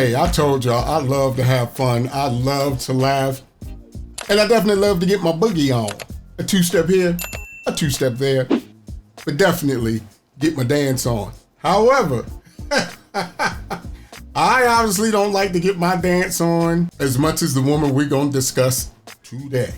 Hey, I told y'all I love to have fun. I love to laugh. And I definitely love to get my boogie on. A two-step here, a two-step there. But definitely get my dance on. However, I obviously don't like to get my dance on as much as the woman we're going to discuss today.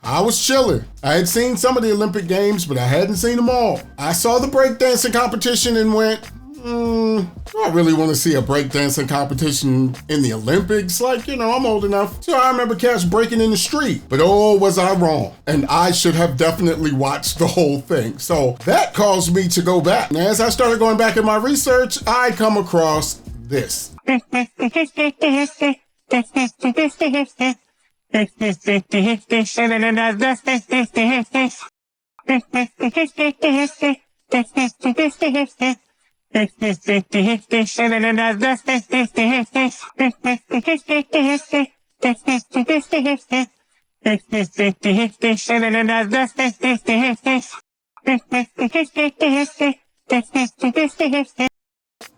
I was chilling. I had seen some of the Olympic Games, but I hadn't seen them all. I saw the breakdancing competition and went, I don't really want to see a breakdancing competition in the Olympics. Like, I'm old enough. So I remember cats breaking in the street. But oh, was I wrong. And I should have definitely watched the whole thing. So that caused me to go back. And as I started going back in my research, I come across this.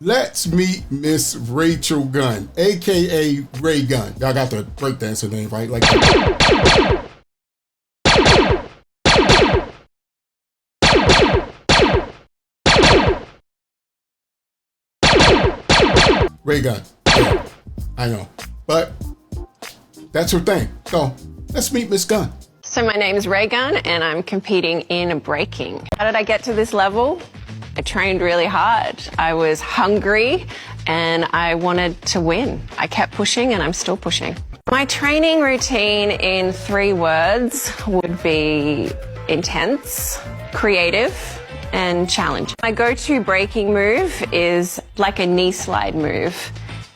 Let's meet Miss Rachel Gunn, aka Ray Gunn. Y'all got the breakdancer name, right? Like Ray Gunn. Yeah, I know. But that's her thing. So let's meet Miss Gunn. So my name is Ray Gunn and I'm competing in breaking. How did I get to this level? I trained really hard. I was hungry and I wanted to win. I kept pushing and I'm still pushing. My training routine in 3 words would be intense, creative, and challenge. My go-to breaking move is like a knee slide move.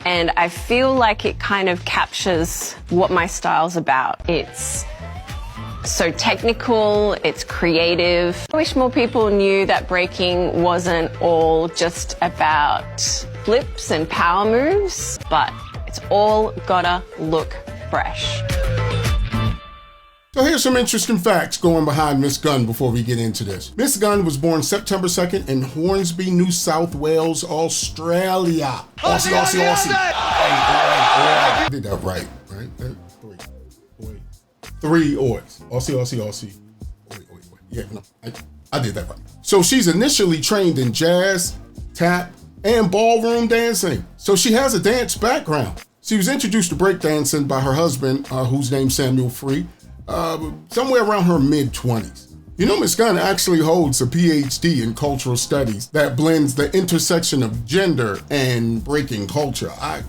And I feel like it kind of captures what my style's about. It's so technical, it's creative. I wish more people knew that breaking wasn't all just about flips and power moves, but it's all gotta look fresh. So here's some interesting facts going behind Miss Gunn before we get into this. Miss Gunn was born September 2nd in Hornsby, New South Wales, Australia. Aussie. I did that right? 3 O's. Aussie. Wait. Yeah, no, I did that right. So she's initially trained in jazz, tap, and ballroom dancing. So she has a dance background. She was introduced to breakdancing by her husband, whose name's Samuel Free, somewhere around her mid-20s. Miss Gunn actually holds a PhD in cultural studies that blends the intersection of gender and breaking culture. I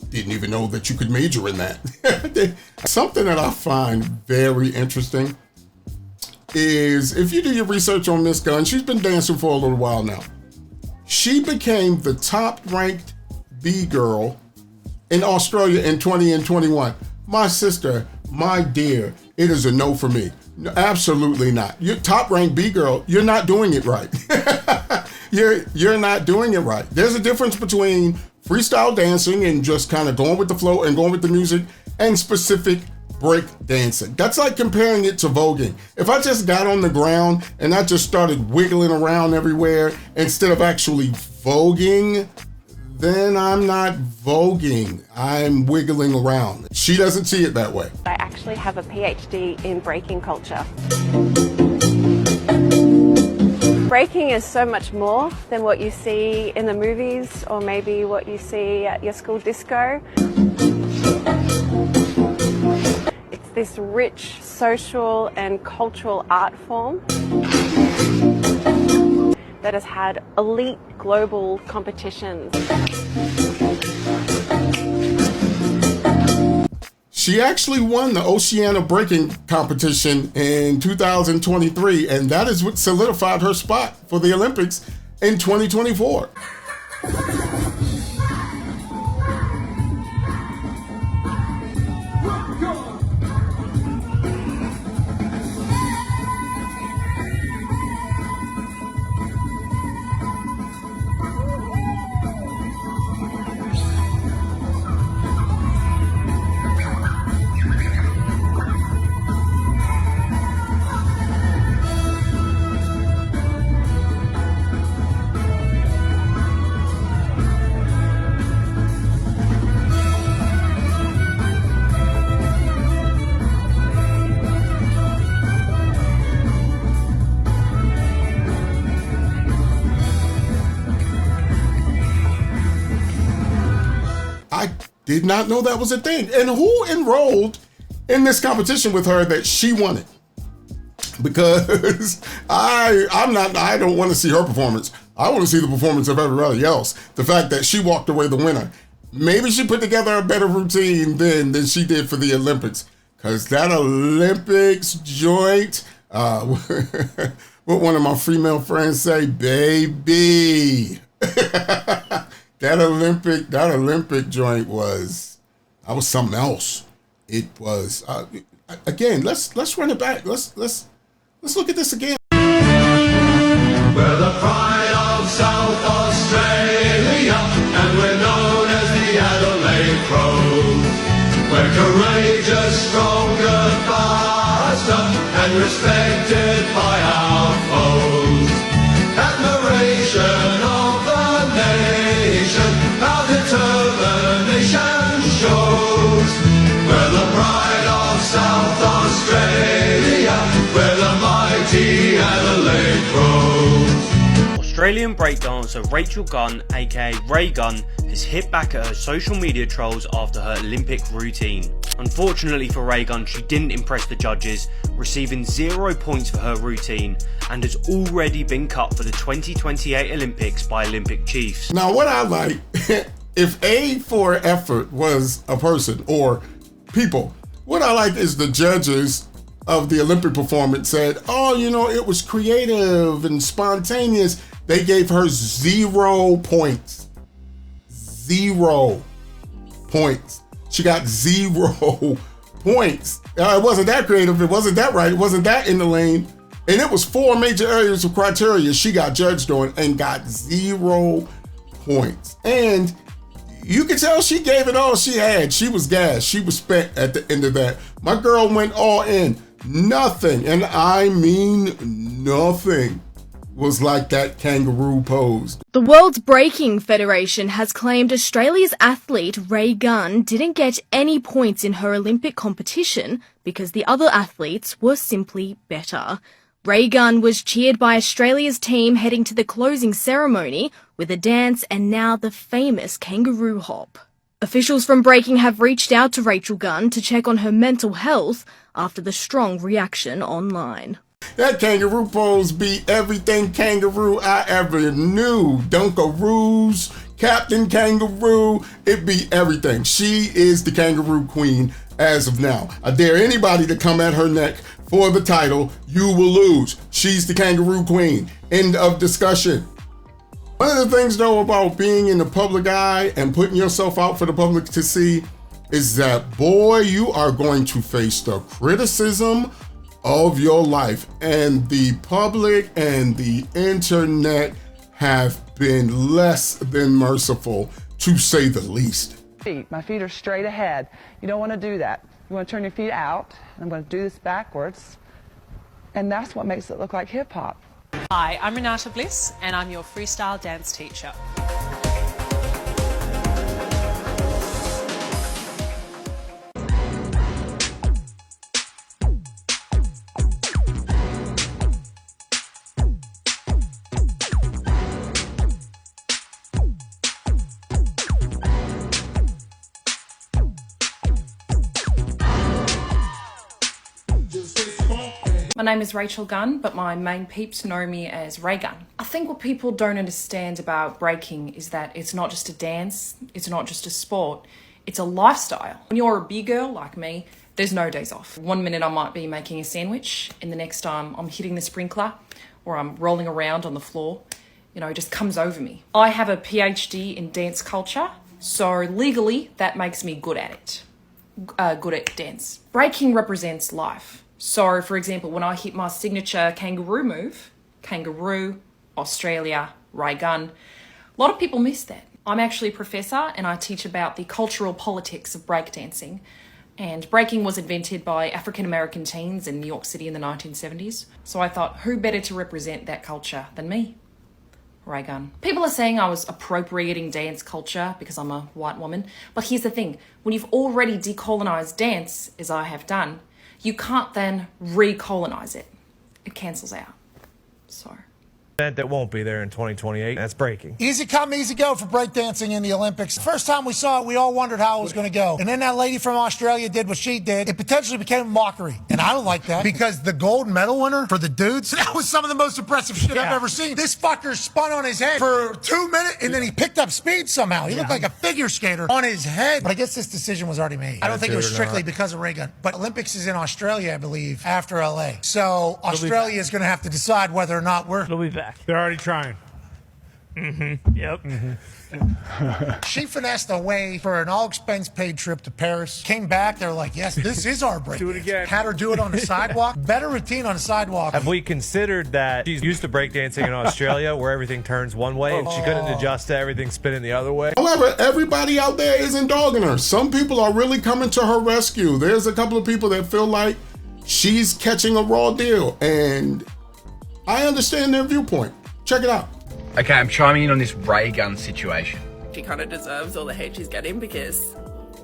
didn't even know that you could major in that. Something that I find very interesting is if you do your research on Miss Gunn, she's been dancing for a little while now. She became the top-ranked B-girl in Australia in 20 and 21. My sister, my dear, it is a no for me. No, absolutely not. You're top-ranked B-girl, you're not doing it right. You're not doing it right. There's a difference between freestyle dancing and just kind of going with the flow and going with the music and specific break dancing. That's like comparing it to voguing. If I just got on the ground and I just started wiggling around everywhere instead of actually voguing, then I'm not voguing. I'm wiggling around. She doesn't see it that way. I actually have a PhD in breaking culture. Breaking is so much more than what you see in the movies or maybe what you see at your school disco. It's this rich social and cultural art form that has had elite global competitions. She actually won the Oceania breaking competition in 2023, and that is what solidified her spot for the Olympics in 2024. Did not know that was a thing. And who enrolled in this competition with her that she won it? Because I don't want to see her performance. I want to see the performance of everybody else. The fact that she walked away the winner. Maybe she put together a better routine than she did for the Olympics. Because that Olympics joint, what one of my female friends say, baby. that Olympic joint was something else. It was, again, let's run it back. Let's look at this again. We're the pride of South Australia, and we're known as the Adelaide Crows. We're courageous, stronger, faster, and respected by our foes. Admiration of the nation, our determination shows. We're the pride of South Australia, we're the mighty Adelaide Crows. Australian breakdancer Rachel Gunn, aka Ray Gunn, has hit back at her social media trolls after her Olympic routine. Unfortunately for Ray Gunn, she didn't impress the judges, receiving 0 points for her routine, and has already been cut for the 2028 Olympics by Olympic chiefs. Now what I like, if A for effort was a person or people, what I like is the judges of the Olympic performance said, oh, it was creative and spontaneous. They gave her 0 points. 0 points. She got 0 points. It wasn't that creative. It wasn't that right. It wasn't that in the lane. And it was 4 major areas of criteria she got judged on and got 0 points. And you could tell she gave it all she had. She was gassed. She was spent at the end of that. My girl went all in. Nothing, and I mean nothing, was like that kangaroo pose. The World's Breaking Federation has claimed Australia's athlete Ray Gunn didn't get any points in her Olympic competition because the other athletes were simply better. Ray Gunn was cheered by Australia's team heading to the closing ceremony with a dance and now the famous kangaroo hop. Officials from Breaking have reached out to Rachel Gunn to check on her mental health after the strong reaction online. That kangaroo pose beat everything kangaroo I ever knew. Dunkaroos, Captain Kangaroo, it beat everything. She is the kangaroo queen as of now. I dare anybody to come at her neck for the title. You will lose. She's the kangaroo queen. End of discussion. One of the things, though, about being in the public eye and putting yourself out for the public to see is that, boy, you are going to face the criticism of your life. And the public and the internet have been less than merciful, to say the least. My feet are straight ahead. You don't want to do that. You want to turn your feet out. I'm going to do this backwards. And that's what makes it look like hip-hop. Hi, I'm Renata Bliss and I'm your freestyle dance teacher. My name is Rachel Gunn, but my main peeps know me as Ray Gunn. I think what people don't understand about breaking is that it's not just a dance, it's not just a sport, it's a lifestyle. When you're a big girl like me, there's no days off. One minute I might be making a sandwich, and the next time I'm hitting the sprinkler, or I'm rolling around on the floor. It just comes over me. I have a PhD in dance culture, so legally that makes me good at it. Good at dance. Breaking represents life. So, for example, when I hit my signature kangaroo move, kangaroo, Australia, Ray Gunn, a lot of people miss that. I'm actually a professor and I teach about the cultural politics of breakdancing. And breaking was invented by African American teens in New York City in the 1970s. So I thought, who better to represent that culture than me? Ray Gunn. People are saying I was appropriating dance culture because I'm a white woman. But here's the thing, when you've already decolonized dance, as I have done, you can't then recolonize it. It cancels out. So That won't be there in 2028. That's breaking. Easy come, easy go for breakdancing in the Olympics. The first time we saw it, we all wondered how it was going to go. And then that lady from Australia did what she did. It potentially became a mockery. And I don't like that because the gold medal winner for the dudes, that was some of the most impressive shit I've ever seen. This fucker spun on his head for 2 minutes and then he picked up speed somehow. He looked like a figure skater on his head. But I guess this decision was already made. I don't think it was strictly because of Ray Gunn. But Olympics is in Australia, I believe, after LA. So Australia is going to have to decide whether or not They'll be back. They're already trying. Yep. She finessed a way for an all-expense paid trip to Paris. Came back, they're like, yes, this is our break. Do it again. Had her do it on the sidewalk. Better routine on the sidewalk. Have we considered that she's used to breakdancing in Australia where everything turns one way and she couldn't adjust to everything spinning the other way? However, everybody out there isn't dogging her. Some people are really coming to her rescue. There's a couple of people that feel like she's catching a raw deal, and I understand their viewpoint. Check it out. Okay, I'm chiming in on this Ray Gunn situation. She kind of deserves all the hate she's getting because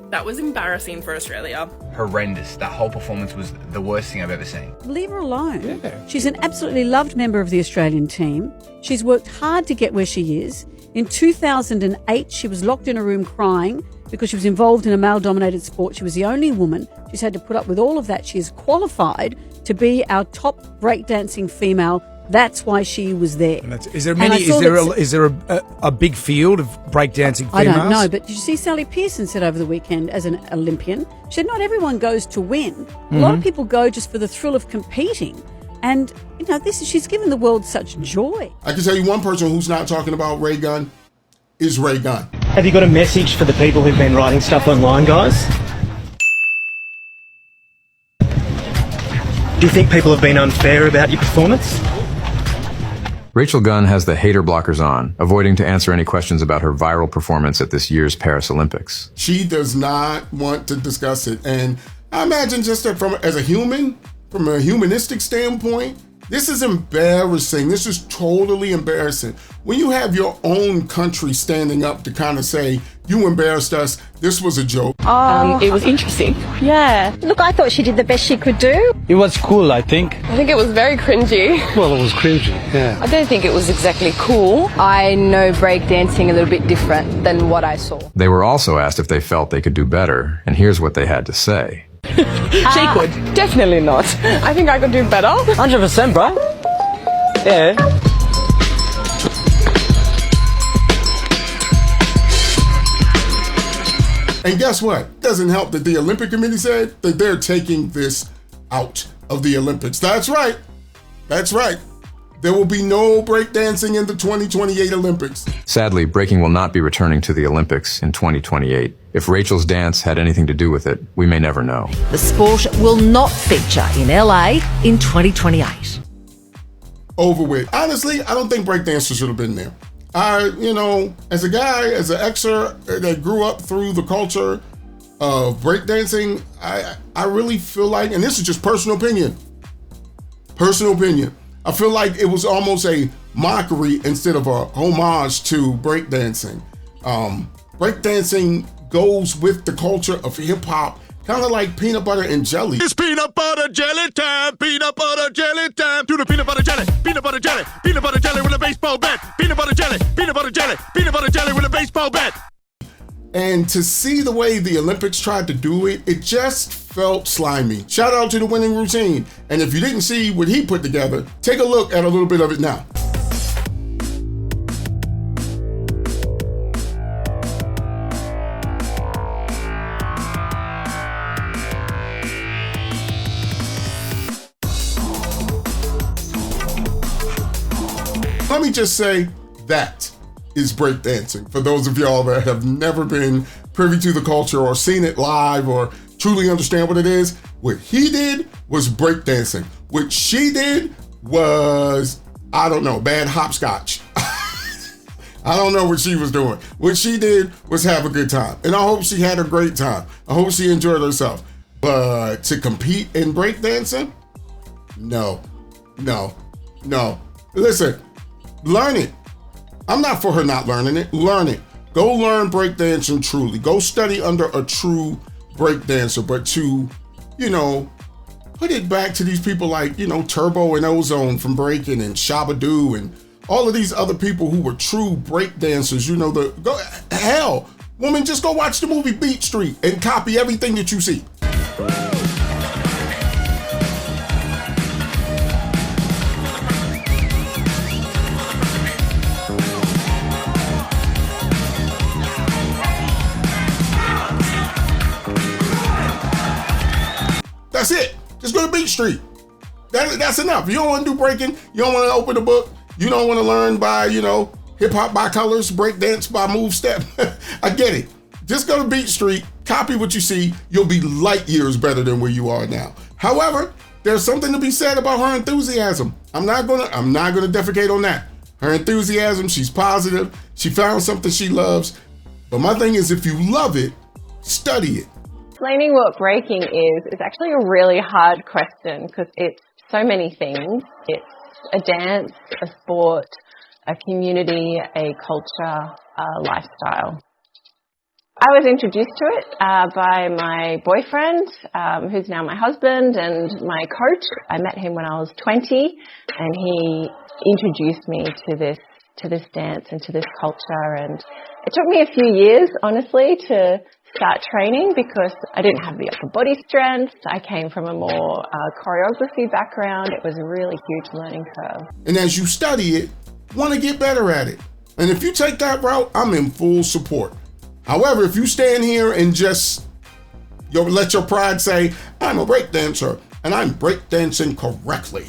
that was embarrassing for Australia. Horrendous. That whole performance was the worst thing I've ever seen. Leave her alone. Yeah. She's an absolutely loved member of the Australian team. She's worked hard to get where she is. In 2008, she was locked in a room crying because she was involved in a male-dominated sport. She was the only woman. She's had to put up with all of that. She is qualified to be our top breakdancing female. That's why she was there. Is there a big field of breakdancing females? I don't know, but did you see Sally Pearson said over the weekend as an Olympian? She said not everyone goes to win. A lot of people go just for the thrill of competing. And, you know, she's given the world such joy. I can tell you one person who's not talking about Ray Gunn is Ray Gunn. Have you got a message for the people who've been writing stuff online, guys? Do you think people have been unfair about your performance? Rachel Gunn has the hater blockers on, avoiding to answer any questions about her viral performance at this year's Paris Olympics. She does not want to discuss it. And I imagine just that as a human, from a humanistic standpoint, this is embarrassing. This is totally embarrassing. When you have your own country standing up to kind of say, you embarrassed us, this was a joke. It was interesting. Yeah. Look, I thought she did the best she could do. It was cool, I think. I think it was very cringy. Well, it was cringy, yeah. I don't think it was exactly cool. I know breakdancing a little bit different than what I saw. They were also asked if they felt they could do better, and here's what they had to say. She could. Definitely not. I think I could do better. 100%, bro. Yeah. And guess what? Doesn't help that the Olympic Committee said that they're taking this out of the Olympics. That's right. That's right. There will be no breakdancing in the 2028 Olympics. Sadly, breaking will not be returning to the Olympics in 2028. If Rachel's dance had anything to do with it, we may never know. The sport will not feature in LA in 2028. Over with. Honestly, I don't think breakdancers should have been there. As a guy, as an Xer that grew up through the culture of breakdancing, I really feel like, and this is just personal opinion, I feel like it was almost a mockery instead of a homage to breakdancing. Breakdancing goes with the culture of hip hop, kind of like peanut butter and jelly. It's peanut butter jelly time, peanut butter jelly time. Do the peanut butter jelly with a baseball bat. Peanut butter jelly with a baseball bat. And to see the way the Olympics tried to do it, it just felt slimy. Shout out to the winning routine. And if you didn't see what he put together, take a look at a little bit of it now. Let me just say that is breakdancing. For those of y'all that have never been privy to the culture or seen it live or truly understand what it is, what he did was breakdancing. What she did was, I don't know, bad hopscotch. I don't know what she was doing. What she did was have a good time. And I hope she had a great time. I hope she enjoyed herself. But to compete in breakdancing? No. Listen, learn it. I'm not for her not learning it. Learn it. Go learn breakdancing truly. Go study under a true breakdancer. But to, put it back to these people like, Turbo and Ozone from breaking and Shabadoo and all of these other people who were true break dancers, you know, hell, woman, just go watch the movie Beat Street and copy everything that you see. That's it. Just go to Beat Street. That's enough. You don't want to do breaking. You don't want to open a book. You don't want to learn by, you know, hip hop by colors, break dance by move step. I get it. Just go to Beat Street, copy what you see. You'll be light years better than where you are now. However, there's something to be said about her enthusiasm. I'm not gonna defecate on that. Her enthusiasm, she's positive. She found something she loves. But my thing is, if you love it, study it. Explaining what breaking is actually a really hard question because it's so many things. It's a dance, a sport, a community, a culture, a lifestyle. I was introduced to it by my boyfriend, who's now my husband, and my coach. I met him when I was 20, and he introduced me to this dance and to this culture. And it took me a few years, honestly, to start training because I didn't have the upper body strength. I came from a more choreography background. It was a really huge learning curve. And as you study it, want to get better at it. And if you take that route, I'm in full support. However, if you stand here and just let your pride say, I'm a break dancer and I'm break dancing correctly,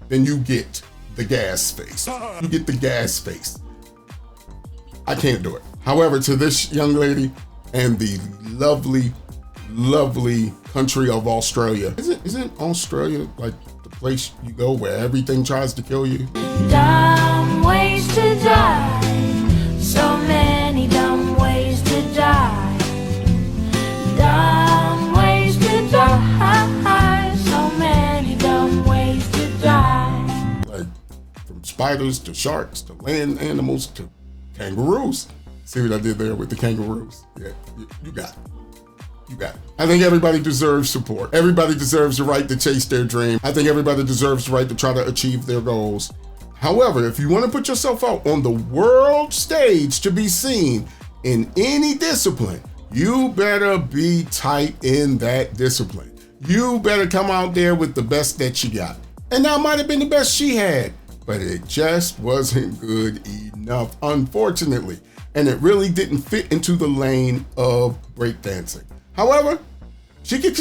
then you get the gas face. You get the gas face. I can't do it. However, to this young lady and the lovely, lovely country of Australia, isn't Australia like the place you go where everything tries to kill you? Dumb ways to die, so many dumb ways to die. Dumb ways to die, so many dumb ways to die. Like from spiders to sharks to land animals to kangaroos. See what I did there with the kangaroos? Yeah, you got it. You got it. I think everybody deserves support. Everybody deserves the right to chase their dream. I think everybody deserves the right to try to achieve their goals. However, if you want to put yourself out on the world stage to be seen in any discipline, you better be tight in that discipline. You better come out there with the best that you got. And that might have been the best she had, but it just wasn't good enough, unfortunately. And it really didn't fit into the lane of breakdancing. However, she could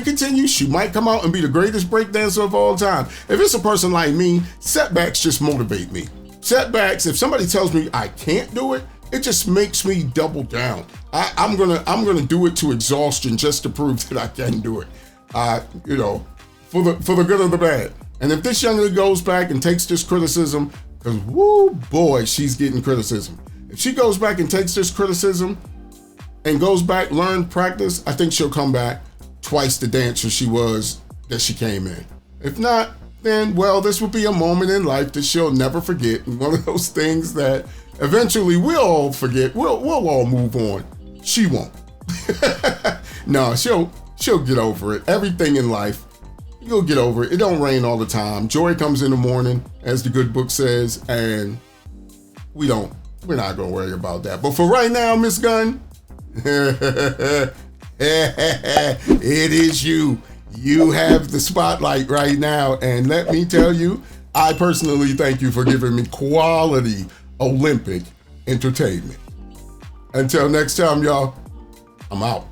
continue. She might come out and be the greatest breakdancer of all time. If it's a person like me, setbacks just motivate me. Setbacks, if somebody tells me I can't do it, it just makes me double down. I'm gonna do it to exhaustion just to prove that I can do it. You know, for the good of the bad. And if this young lady goes back and takes this criticism, because woo boy, she's getting criticism. If she goes back and takes this criticism and goes back, learn, practice, I think she'll come back twice the dancer she was that she came in. If not, then, well, this will be a moment in life that she'll never forget. And one of those things that eventually we'll all forget. We'll all move on. She won't. No, she'll get over it. Everything in life, you'll get over it. It don't rain all the time. Joy comes in the morning, as the good book says, and we're not gonna worry about that. But for right now, Miss Gunn, it is you. You have the spotlight right now. And let me tell you, I personally thank you for giving me quality Olympic entertainment. Until next time, y'all, I'm out.